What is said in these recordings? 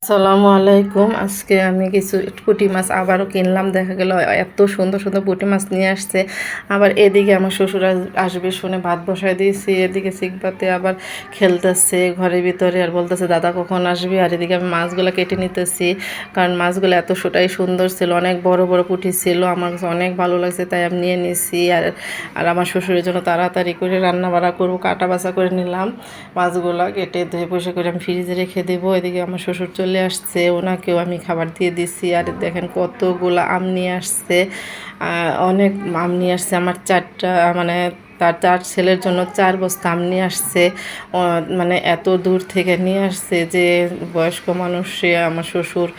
আসসালামু আলাইকুম। আজকে আমি কিছু পুঁটি মাছ আবারও কিনলাম। দেখা গেল এত সুন্দর সুন্দর পুঁটি মাছ নিয়ে আসছে। আবার এদিকে আমার শ্বশুর আসবে শুনে ভাত বসায় দিয়েছি। এদিকে সিকবাতে আবার খেলতেছে ঘরের ভিতরে আর বলতেছে দাদা কখন আসবে। আর এদিকে আমি মাছগুলো কেটে নিতেছি, কারণ মাছগুলো এতটাই সুন্দর ছিল, অনেক বড় বড় পুঁটি ছিল। আমার কাছে অনেক ভালো লাগছে, তাই আমি নিয়ে নিছি। আর আমার শ্বশুরের জন্য তাড়াতাড়ি করে রান্না বাড়া করবো, কাটা বাছা করে নিলাম। মাছগুলো কেটে ধুয়ে পয়সা করে আমি ফ্রিজে রেখে দেবো। এদিকে আমার শ্বশুর চলে আসছে, ওনাকেও আমি খাবার দিয়ে দিছি। আর দেখেন কতগুলো আম নিয়ে আসছে, অনেক আম নিয়ে আসছে। আমার মানে তার 4 ছেলের জন্য 4 বস্তা আম নিয়ে আসছে। মানে এত দূর থেকে নিয়ে আসছে যে বয়স্ক মানুষ, সে আমার শ্বশুর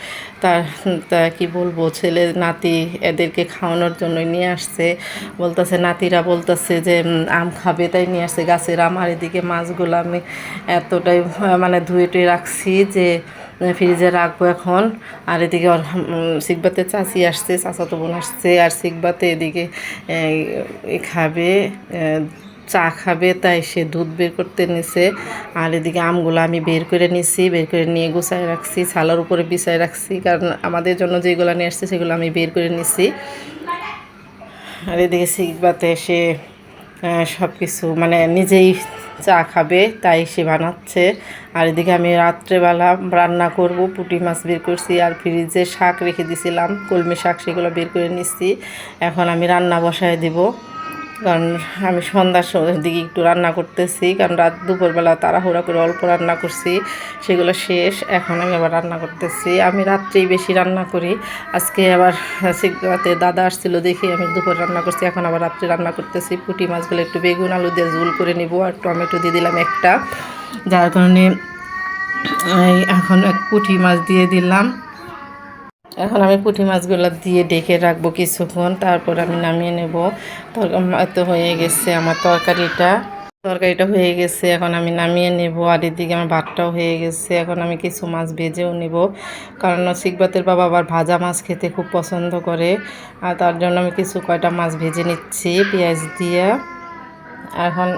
তার তা কি বলবো, ছেলে নাতি এদেরকে খাওয়ানোর জন্যই নিয়ে আসছে। বলতেছে নাতিরা বলতেছে যে আম খাবে, তাই নিয়ে আসছে গাছের আম। আর এদিকে মাছগুলো আমি এতটাই মানে ধুয়ে টুয়ে রাখছি যে ফ্রিজে রাখবো এখন। আর এদিকে সিকবাতে চাচি আসছে, চাচাতো বোন আসছে। আর সিকবাতে এদিকে খাবে, চা খাবে, তাই সে দুধ বের করতে নিছে। আর এদিকে আমগুলো আমি বের করে নিছি, বের করে নিয়ে গুছায় রাখছি, ছালার উপরে বিছায় রাখছি, কারণ আমাদের জন্য যেগুলো নিয়ে আসছে সেগুলো আমি বের করে নিছি। আর এদিকে সিকবাতে সে সব কিছু মানে নিজেই চা খাবে, তাই সে বানাচ্ছে। আর এদিকে আমি রাত্রেবেলা রান্না করব, পুঁটি মাছ বের করছি। আর ফ্রিজে শাক রেখে দিয়েছিলাম, কলমি শাক, সেগুলো বের করে নিচ্ছি। এখন আমি রান্না বসায় দেব, কারণ আমি সন্ধ্যার দিকে একটু রান্না করতেছি, কারণ দুপুরবেলা তাড়াহুড়া করে অল্প রান্না করছি, সেগুলো শেষ। এখন আমি আবার রান্না করতেছি। আমি রাত্রেই বেশি রান্না করি। আজকে আবার রাতে দাদা আসছিল দেখে আমি দুপুর রান্না করছি, এখন আবার রাত্রে রান্না করতেছি। পুঁটি মাছগুলো একটু বেগুন আলু দিয়ে ঝোল করে নিব, আর টমেটো দিয়ে দিলাম একটা, যার কারণে এখন এক পুঁটি মাছ দিয়ে দিলাম। এখন আমি পুঁটি মাছগুলো দিয়ে ডেকে রাখবো কিছুক্ষণ, তারপর আমি নামিয়ে নেব। তো হয়ে গেছে আমার তরকারিটা হয়ে গেছে, এখন আমি নামিয়ে নেব। আর এদিকে আমার ভাতটাও হয়ে গেছে, এখন আমি কিছু মাছ ভেজেও নেব, কারণ সিকবাতের বাবা আবার ভাজা মাছ খেতে খুব পছন্দ করে। আর তার জন্য আমি কয়টা মাছ ভেজে নিচ্ছি পেঁয়াজ দিয়ে। এখন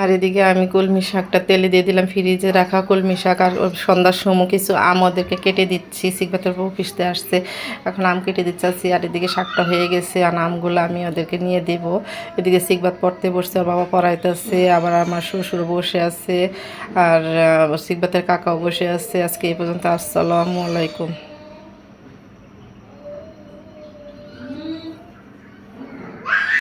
আর এদিকে আমি কলমি শাকটা তেলে দিয়ে দিলাম, ফ্রিজে রাখা কলমি শাক। আর সন্ধ্যার সময় কিছু আম ওদেরকে কেটে দিচ্ছি, সিকবাতের বউ পিষতে আসছে, এখন আম কেটে দিচ্ছি। আর এদিকে শাকটা হয়ে গেছে, আর আমগুলো আমি ওদেরকে নিয়ে দেব। এদিকে সিকবাত পড়তে বসছে, আর বাবা পড়াইতেছে, আবার আমার শ্বশুর বসে আছে, আর সিকবাতের কাকাও বসে আছে। আজকে এই পর্যন্ত, আসসালামু আলাইকুম।